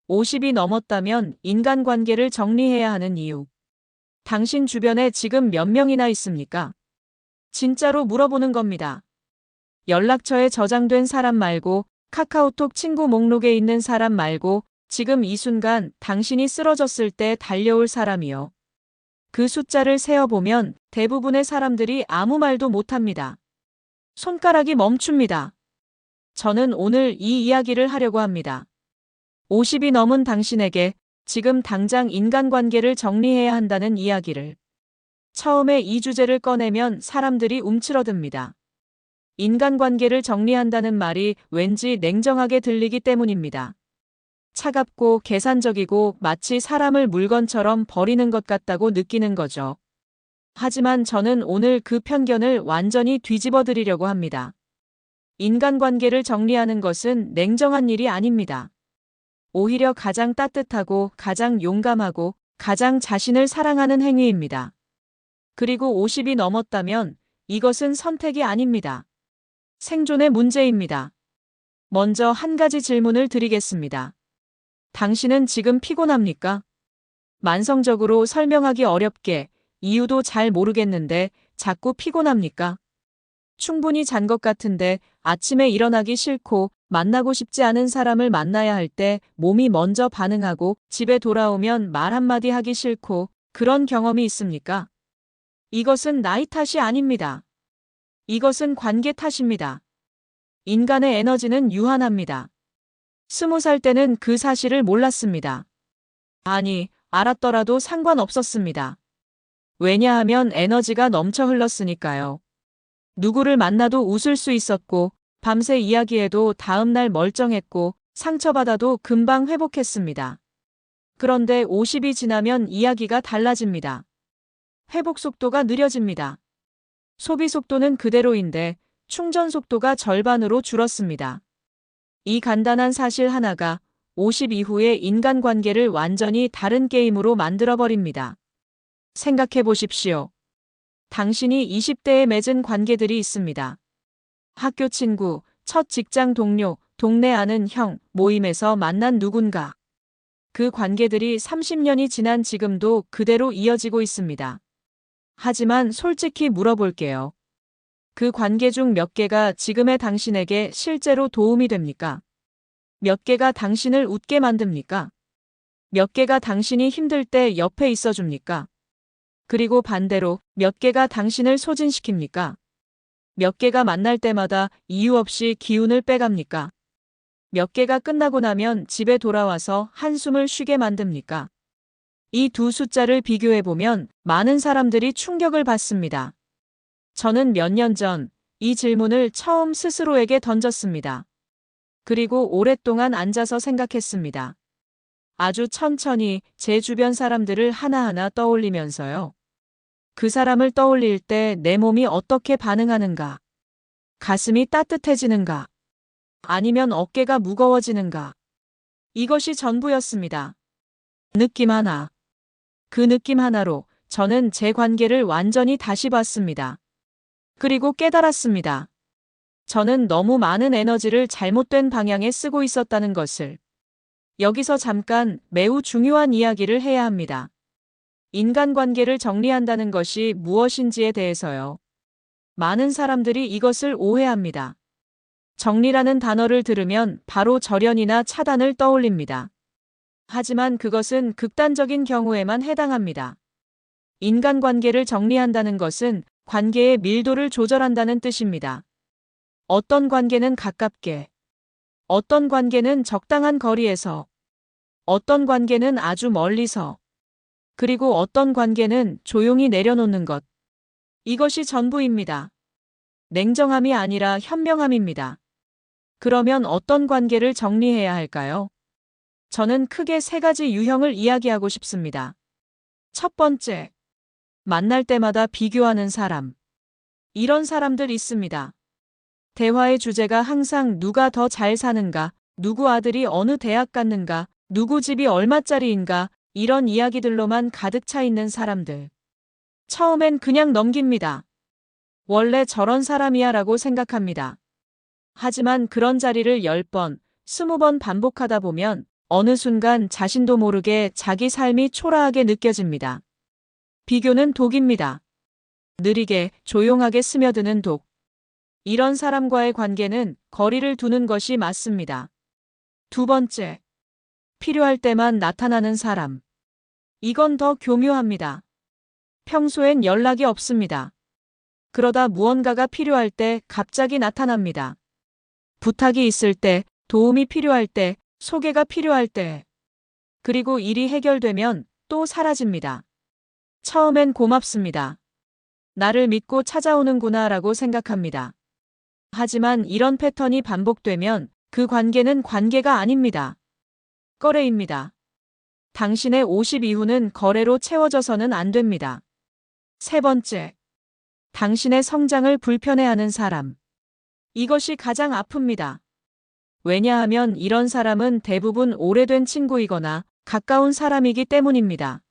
50이 넘었다면 인간관계를 정리해야 하는 이유. 당신 주변에 지금 몇 명이나 있습니까? 진짜로 물어보는 겁니다. 연락처에 저장된 사람 말고, 카카오톡 친구 목록에 있는 사람 말고, 지금 이 순간 당신이 쓰러졌을 때 달려올 사람이요. 그 숫자를 세어보면 대부분의 사람들이 아무 말도 못합니다. 손가락이 멈춥니다. 저는 오늘 이 이야기를 하려고 합니다. 50이 넘은 당신에게 지금 당장 인간관계를 정리해야 한다는 이야기를. 처음에 이 주제를 꺼내면 사람들이 움츠러듭니다. 인간관계를 정리한다는 말이 왠지 냉정하게 들리기 때문입니다. 차갑고 계산적이고 마치 사람을 물건처럼 버리는 것 같다고 느끼는 거죠. 하지만 저는 오늘 그 편견을 완전히 뒤집어 드리려고 합니다. 인간관계를 정리하는 것은 냉정한 일이 아닙니다. 오히려 가장 따뜻하고 가장 용감하고 가장 자신을 사랑하는 행위입니다. 그리고 50이 넘었다면 이것은 선택이 아닙니다. 생존의 문제입니다. 먼저 한 가지 질문을 드리겠습니다. 당신은 지금 피곤합니까? 만성적으로 설명하기 어렵게 이유도 잘 모르겠는데 자꾸 피곤합니까? 충분히 잔 것 같은데 아침에 일어나기 싫고 만나고 싶지 않은 사람을 만나야 할 때 몸이 먼저 반응하고 집에 돌아오면 말 한마디 하기 싫고 그런 경험이 있습니까? 이것은 나이 탓이 아닙니다. 이것은 관계 탓입니다. 인간의 에너지는 유한합니다. 20살 때는 그 사실을 몰랐습니다. 아니, 알았더라도 상관없었습니다. 왜냐하면 에너지가 넘쳐 흘렀으니까요. 누구를 만나도 웃을 수 있었고, 밤새 이야기해도 다음날 멀쩡했고, 상처받아도 금방 회복했습니다. 그런데 50이 지나면 이야기가 달라집니다. 회복 속도가 느려집니다. 소비 속도는 그대로인데 충전 속도가 절반으로 줄었습니다. 이 간단한 사실 하나가 50 이후의 인간관계를 완전히 다른 게임으로 만들어버립니다. 생각해 보십시오. 당신이 20대에 맺은 관계들이 있습니다. 학교 친구, 첫 직장 동료, 동네 아는 형, 모임에서 만난 누군가. 그 관계들이 30년이 지난 지금도 그대로 이어지고 있습니다. 하지만 솔직히 물어볼게요. 그 관계 중 몇 개가 지금의 당신에게 실제로 도움이 됩니까? 몇 개가 당신을 웃게 만듭니까? 몇 개가 당신이 힘들 때 옆에 있어줍니까? 그리고 반대로 몇 개가 당신을 소진시킵니까? 몇 개가 만날 때마다 이유 없이 기운을 빼갑니까? 몇 개가 끝나고 나면 집에 돌아와서 한숨을 쉬게 만듭니까? 이 두 숫자를 비교해보면 많은 사람들이 충격을 받습니다. 저는 몇 년 전 이 질문을 처음 스스로에게 던졌습니다. 그리고 오랫동안 앉아서 생각했습니다. 아주 천천히 제 주변 사람들을 하나하나 떠올리면서요. 그 사람을 떠올릴 때 내 몸이 어떻게 반응하는가? 가슴이 따뜻해지는가? 아니면 어깨가 무거워지는가? 이것이 전부였습니다. 느낌 하나. 그 느낌 하나로 저는 제 관계를 완전히 다시 봤습니다. 그리고 깨달았습니다. 저는 너무 많은 에너지를 잘못된 방향에 쓰고 있었다는 것을. 여기서 잠깐 매우 중요한 이야기를 해야 합니다. 인간관계를 정리한다는 것이 무엇인지에 대해서요. 많은 사람들이 이것을 오해합니다. 정리라는 단어를 들으면 바로 절연이나 차단을 떠올립니다. 하지만 그것은 극단적인 경우에만 해당합니다. 인간관계를 정리한다는 것은 관계의 밀도를 조절한다는 뜻입니다. 어떤 관계는 가깝게, 어떤 관계는 적당한 거리에서, 어떤 관계는 아주 멀리서, 그리고 어떤 관계는 조용히 내려놓는 것. 이것이 전부입니다. 냉정함이 아니라 현명함입니다. 그러면 어떤 관계를 정리해야 할까요? 저는 크게 세 가지 유형을 이야기하고 싶습니다. 첫 번째, 만날 때마다 비교하는 사람. 이런 사람들 있습니다. 대화의 주제가 항상 누가 더 잘 사는가, 누구 아들이 어느 대학 갔는가, 누구 집이 얼마짜리인가, 이런 이야기들로만 가득 차 있는 사람들. 처음엔 그냥 넘깁니다. 원래 저런 사람이야 라고 생각합니다. 하지만 그런 자리를 10번, 20번 반복하다 보면 어느 순간 자신도 모르게 자기 삶이 초라하게 느껴집니다. 비교는 독입니다. 느리게, 조용하게 스며드는 독. 이런 사람과의 관계는 거리를 두는 것이 맞습니다. 두 번째, 필요할 때만 나타나는 사람. 이건 더 교묘합니다. 평소엔 연락이 없습니다. 그러다 무언가가 필요할 때 갑자기 나타납니다. 부탁이 있을 때, 도움이 필요할 때, 소개가 필요할 때. 그리고 일이 해결되면 또 사라집니다. 처음엔 고맙습니다. 나를 믿고 찾아오는구나 라고 생각합니다. 하지만 이런 패턴이 반복되면 그 관계는 관계가 아닙니다. 거래입니다. 당신의 50 이후는 거래로 채워져서는 안 됩니다. 세 번째, 당신의 성장을 불편해하는 사람. 이것이 가장 아픕니다. 왜냐하면 이런 사람은 대부분 오래된 친구이거나 가까운 사람이기 때문입니다.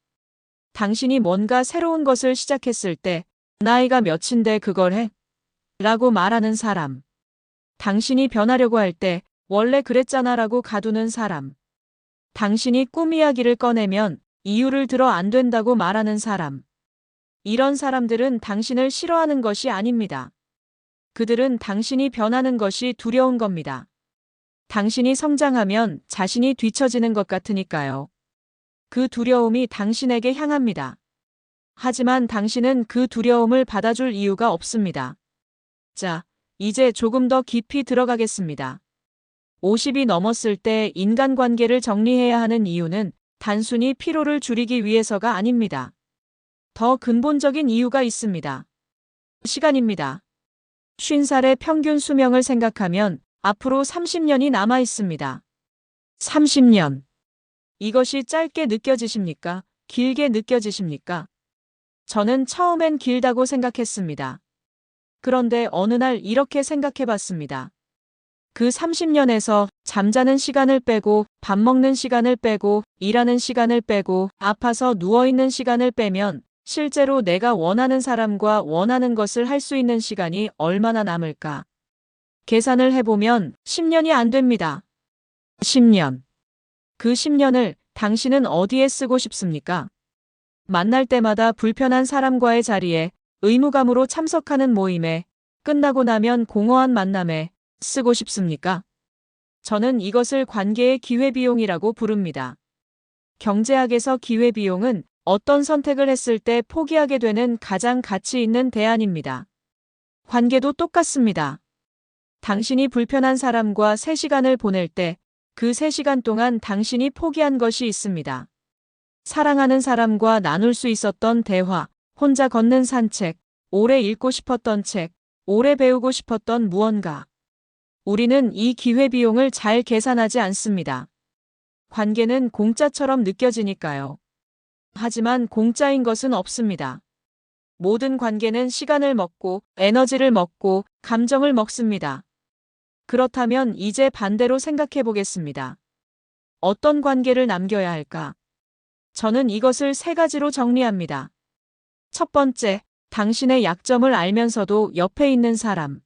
당신이 뭔가 새로운 것을 시작했을 때 나이가 몇인데 그걸 해? 라고 말하는 사람. 당신이 변하려고 할 때 원래 그랬잖아 라고 가두는 사람. 당신이 꿈 이야기를 꺼내면 이유를 들어 안 된다고 말하는 사람. 이런 사람들은 당신을 싫어하는 것이 아닙니다. 그들은 당신이 변하는 것이 두려운 겁니다. 당신이 성장하면 자신이 뒤처지는 것 같으니까요. 그 두려움이 당신에게 향합니다. 하지만 당신은 그 두려움을 받아줄 이유가 없습니다. 자, 이제 조금 더 깊이 들어가겠습니다. 50이 넘었을 때 인간관계를 정리해야 하는 이유는 단순히 피로를 줄이기 위해서가 아닙니다. 더 근본적인 이유가 있습니다. 시간입니다. 50살의 평균 수명을 생각하면 앞으로 30년이 남아 있습니다. 30년. 이것이 짧게 느껴지십니까? 길게 느껴지십니까? 저는 처음엔 길다고 생각했습니다. 그런데 어느 날 이렇게 생각해 봤습니다. 그 30년에서 잠자는 시간을 빼고 밥 먹는 시간을 빼고 일하는 시간을 빼고 아파서 누워있는 시간을 빼면 실제로 내가 원하는 사람과 원하는 것을 할 수 있는 시간이 얼마나 남을까? 계산을 해보면 10년이 안 됩니다. 10년. 그 10년을 당신은 어디에 쓰고 싶습니까? 만날 때마다 불편한 사람과의 자리에, 의무감으로 참석하는 모임에, 끝나고 나면 공허한 만남에 쓰고 싶습니까? 저는 이것을 관계의 기회비용이라고 부릅니다. 경제학에서 기회비용은 어떤 선택을 했을 때 포기하게 되는 가장 가치 있는 대안입니다. 관계도 똑같습니다. 당신이 불편한 사람과 3시간을 보낼 때 그 3시간 동안 당신이 포기한 것이 있습니다. 사랑하는 사람과 나눌 수 있었던 대화, 혼자 걷는 산책, 오래 읽고 싶었던 책, 오래 배우고 싶었던 무언가. 우리는 이 기회비용을 잘 계산하지 않습니다. 관계는 공짜처럼 느껴지니까요. 하지만 공짜인 것은 없습니다. 모든 관계는 시간을 먹고, 에너지를 먹고, 감정을 먹습니다. 그렇다면 이제 반대로 생각해 보겠습니다. 어떤 관계를 남겨야 할까? 저는 이것을 3가지로 정리합니다. 첫 번째, 당신의 약점을 알면서도 옆에 있는 사람.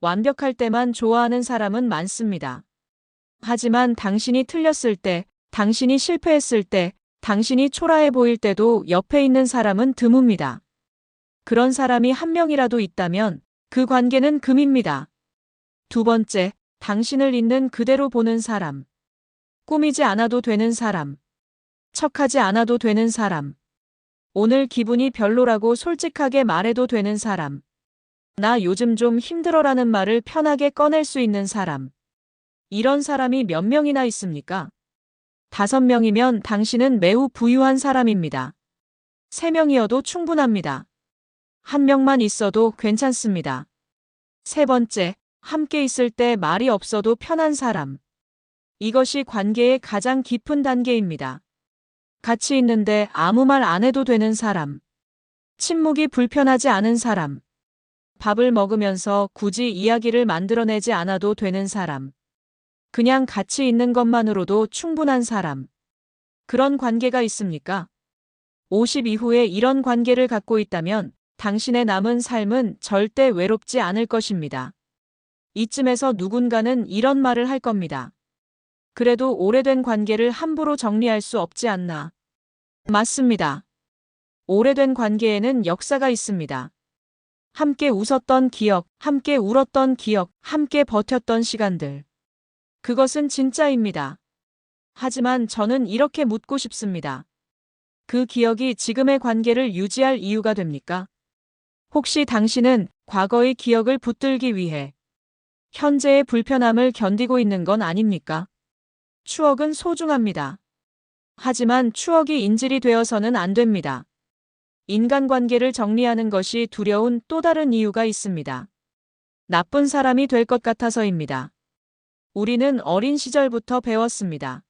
완벽할 때만 좋아하는 사람은 많습니다. 하지만 당신이 틀렸을 때, 당신이 실패했을 때, 당신이 초라해 보일 때도 옆에 있는 사람은 드뭅니다. 그런 사람이 한 명이라도 있다면 그 관계는 금입니다. 두 번째, 당신을 있는 그대로 보는 사람. 꾸미지 않아도 되는 사람. 척하지 않아도 되는 사람. 오늘 기분이 별로라고 솔직하게 말해도 되는 사람. 나 요즘 좀 힘들어라는 말을 편하게 꺼낼 수 있는 사람. 이런 사람이 몇 명이나 있습니까? 5명이면 당신은 매우 부유한 사람입니다. 3명이어도 충분합니다. 1명만 있어도 괜찮습니다. 세 번째, 함께 있을 때 말이 없어도 편한 사람. 이것이 관계의 가장 깊은 단계입니다. 같이 있는데 아무 말 안 해도 되는 사람. 침묵이 불편하지 않은 사람. 밥을 먹으면서 굳이 이야기를 만들어내지 않아도 되는 사람. 그냥 같이 있는 것만으로도 충분한 사람. 그런 관계가 있습니까? 50 이후에 이런 관계를 갖고 있다면 당신의 남은 삶은 절대 외롭지 않을 것입니다. 이쯤에서 누군가는 이런 말을 할 겁니다. 그래도 오래된 관계를 함부로 정리할 수 없지 않나. 맞습니다. 오래된 관계에는 역사가 있습니다. 함께 웃었던 기억, 함께 울었던 기억, 함께 버텼던 시간들. 그것은 진짜입니다. 하지만 저는 이렇게 묻고 싶습니다. 그 기억이 지금의 관계를 유지할 이유가 됩니까? 혹시 당신은 과거의 기억을 붙들기 위해 현재의 불편함을 견디고 있는 건 아닙니까? 추억은 소중합니다. 하지만 추억이 인질이 되어서는 안 됩니다. 인간관계를 정리하는 것이 두려운 또 다른 이유가 있습니다. 나쁜 사람이 될 것 같아서입니다. 우리는 어린 시절부터 배웠습니다.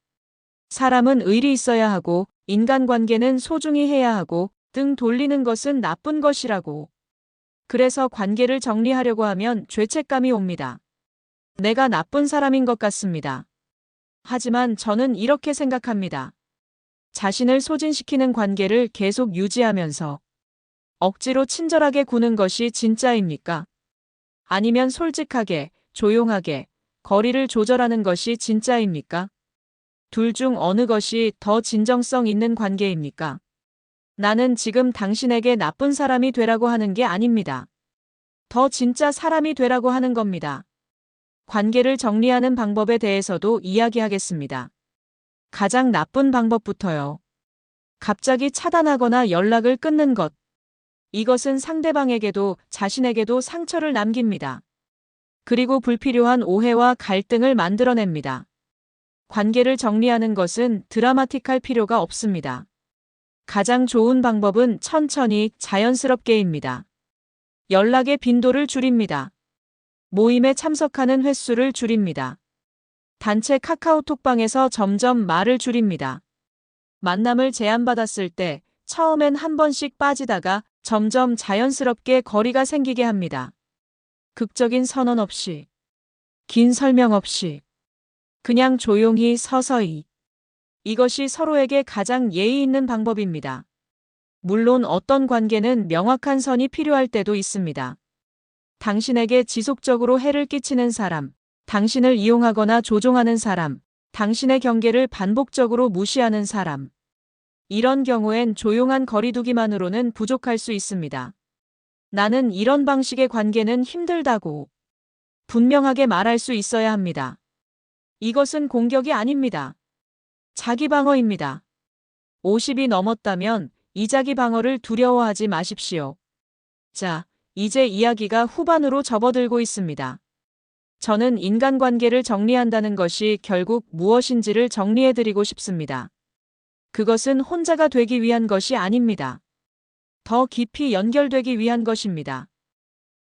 사람은 의리 있어야 하고, 인간관계는 소중히 해야 하고, 등 돌리는 것은 나쁜 것이라고. 그래서 관계를 정리하려고 하면 죄책감이 옵니다. 내가 나쁜 사람인 것 같습니다. 하지만 저는 이렇게 생각합니다. 자신을 소진시키는 관계를 계속 유지하면서 억지로 친절하게 구는 것이 진짜입니까? 아니면 솔직하게, 조용하게, 거리를 조절하는 것이 진짜입니까? 둘 중 어느 것이 더 진정성 있는 관계입니까? 나는 지금 당신에게 나쁜 사람이 되라고 하는 게 아닙니다. 더 진짜 사람이 되라고 하는 겁니다. 관계를 정리하는 방법에 대해서도 이야기하겠습니다. 가장 나쁜 방법부터요. 갑자기 차단하거나 연락을 끊는 것. 이것은 상대방에게도 자신에게도 상처를 남깁니다. 그리고 불필요한 오해와 갈등을 만들어냅니다. 관계를 정리하는 것은 드라마틱할 필요가 없습니다. 가장 좋은 방법은 천천히 자연스럽게입니다. 연락의 빈도를 줄입니다. 모임에 참석하는 횟수를 줄입니다. 단체 카카오톡방에서 점점 말을 줄입니다. 만남을 제안받았을 때 처음엔 한 번씩 빠지다가 점점 자연스럽게 거리가 생기게 합니다. 극적인 선언 없이, 긴 설명 없이, 그냥 조용히 서서히. 이것이 서로에게 가장 예의 있는 방법입니다. 물론 어떤 관계는 명확한 선이 필요할 때도 있습니다. 당신에게 지속적으로 해를 끼치는 사람, 당신을 이용하거나 조종하는 사람, 당신의 경계를 반복적으로 무시하는 사람. 이런 경우엔 조용한 거리두기만으로는 부족할 수 있습니다. 나는 이런 방식의 관계는 힘들다고 분명하게 말할 수 있어야 합니다. 이것은 공격이 아닙니다. 자기 방어입니다. 50이 넘었다면 이 자기 방어를 두려워하지 마십시오. 자, 이제 이야기가 후반으로 접어들고 있습니다. 저는 인간관계를 정리한다는 것이 결국 무엇인지를 정리해드리고 싶습니다. 그것은 혼자가 되기 위한 것이 아닙니다. 더 깊이 연결되기 위한 것입니다.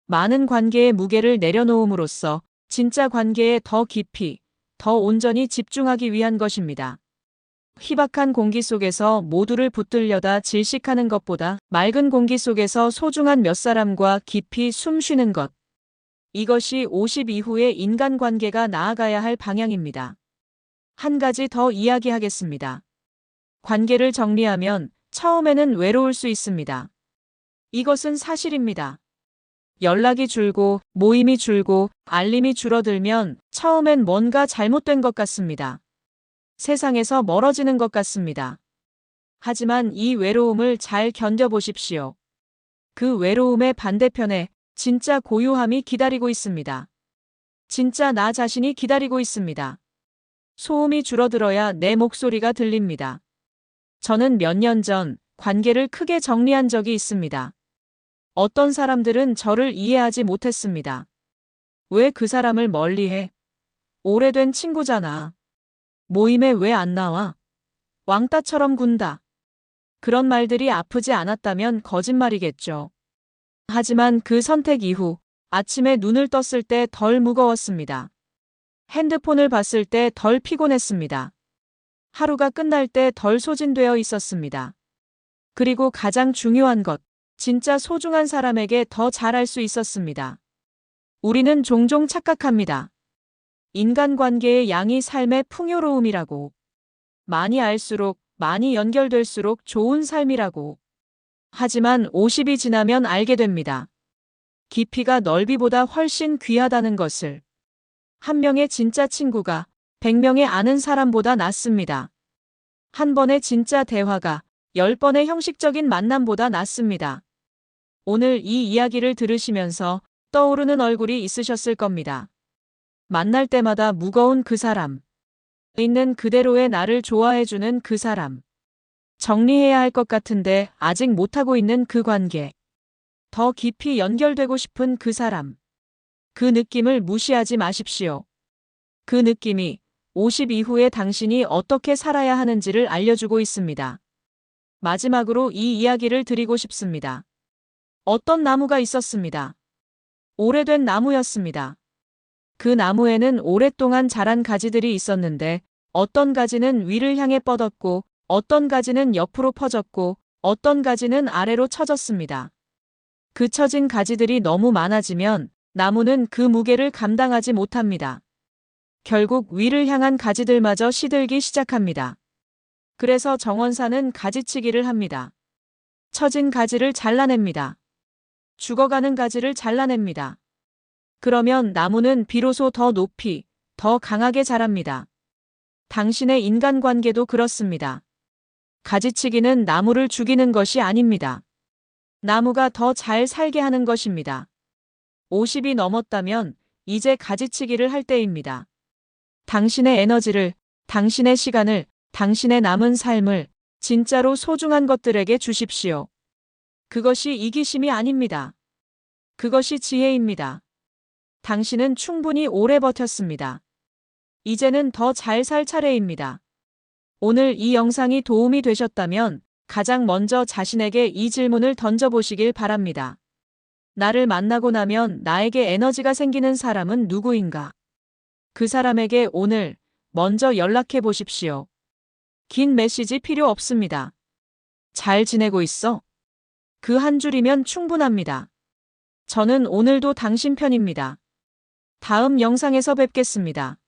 많은 관계의 무게를 내려놓음으로써 진짜 관계에 더 깊이, 더 온전히 집중하기 위한 것입니다. 희박한 공기 속에서 모두를 붙들려다 질식하는 것보다 맑은 공기 속에서 소중한 몇 사람과 깊이 숨 쉬는 것. 이것이 50 이후의 인간관계가 나아가야 할 방향입니다. 한 가지 더 이야기하겠습니다. 관계를 정리하면 처음에는 외로울 수 있습니다. 이것은 사실입니다. 연락이 줄고 모임이 줄고 알림이 줄어들면 처음엔 뭔가 잘못된 것 같습니다. 세상에서 멀어지는 것 같습니다. 하지만 이 외로움을 잘 견뎌보십시오. 그 외로움의 반대편에 진짜 고요함이 기다리고 있습니다. 진짜 나 자신이 기다리고 있습니다. 소음이 줄어들어야 내 목소리가 들립니다. 저는 몇 년 전 관계를 크게 정리한 적이 있습니다. 어떤 사람들은 저를 이해하지 못했습니다. 왜 그 사람을 멀리해? 오래된 친구잖아. 모임에 왜 안 나와? 왕따처럼 군다. 그런 말들이 아프지 않았다면 거짓말이겠죠. 하지만 그 선택 이후 아침에 눈을 떴을 때 덜 무거웠습니다. 핸드폰을 봤을 때 덜 피곤했습니다. 하루가 끝날 때 덜 소진되어 있었습니다. 그리고 가장 중요한 것, 진짜 소중한 사람에게 더 잘할 수 있었습니다. 우리는 종종 착각합니다. 인간관계의 양이 삶의 풍요로움이라고. 많이 알수록, 많이 연결될수록 좋은 삶이라고. 하지만 50이 지나면 알게 됩니다. 깊이가 넓이보다 훨씬 귀하다는 것을. 한 명의 진짜 친구가 100명의 아는 사람보다 낫습니다. 한 번의 진짜 대화가 10번의 형식적인 만남보다 낫습니다. 오늘 이 이야기를 들으시면서 떠오르는 얼굴이 있으셨을 겁니다. 만날 때마다 무거운 그 사람. 있는 그대로의 나를 좋아해주는 그 사람. 정리해야 할 것 같은데 아직 못하고 있는 그 관계. 더 깊이 연결되고 싶은 그 사람. 그 느낌을 무시하지 마십시오. 그 느낌이 50 이후에 당신이 어떻게 살아야 하는지를 알려주고 있습니다. 마지막으로 이 이야기를 드리고 싶습니다. 어떤 나무가 있었습니다. 오래된 나무였습니다. 그 나무에는 오랫동안 자란 가지들이 있었는데 어떤 가지는 위를 향해 뻗었고 어떤 가지는 옆으로 퍼졌고 어떤 가지는 아래로 처졌습니다. 그 처진 가지들이 너무 많아지면 나무는 그 무게를 감당하지 못합니다. 결국 위를 향한 가지들마저 시들기 시작합니다. 그래서 정원사는 가지치기를 합니다. 처진 가지를 잘라냅니다. 죽어가는 가지를 잘라냅니다. 그러면 나무는 비로소 더 높이, 더 강하게 자랍니다. 당신의 인간관계도 그렇습니다. 가지치기는 나무를 죽이는 것이 아닙니다. 나무가 더 잘 살게 하는 것입니다. 50이 넘었다면 이제 가지치기를 할 때입니다. 당신의 에너지를, 당신의 시간을, 당신의 남은 삶을 진짜로 소중한 것들에게 주십시오. 그것이 이기심이 아닙니다. 그것이 지혜입니다. 당신은 충분히 오래 버텼습니다. 이제는 더 잘 살 차례입니다. 오늘 이 영상이 도움이 되셨다면 가장 먼저 자신에게 이 질문을 던져보시길 바랍니다. 나를 만나고 나면 나에게 에너지가 생기는 사람은 누구인가? 그 사람에게 오늘 먼저 연락해 보십시오. 긴 메시지 필요 없습니다. 잘 지내고 있어? 그 한 줄이면 충분합니다. 저는 오늘도 당신 편입니다. 다음 영상에서 뵙겠습니다.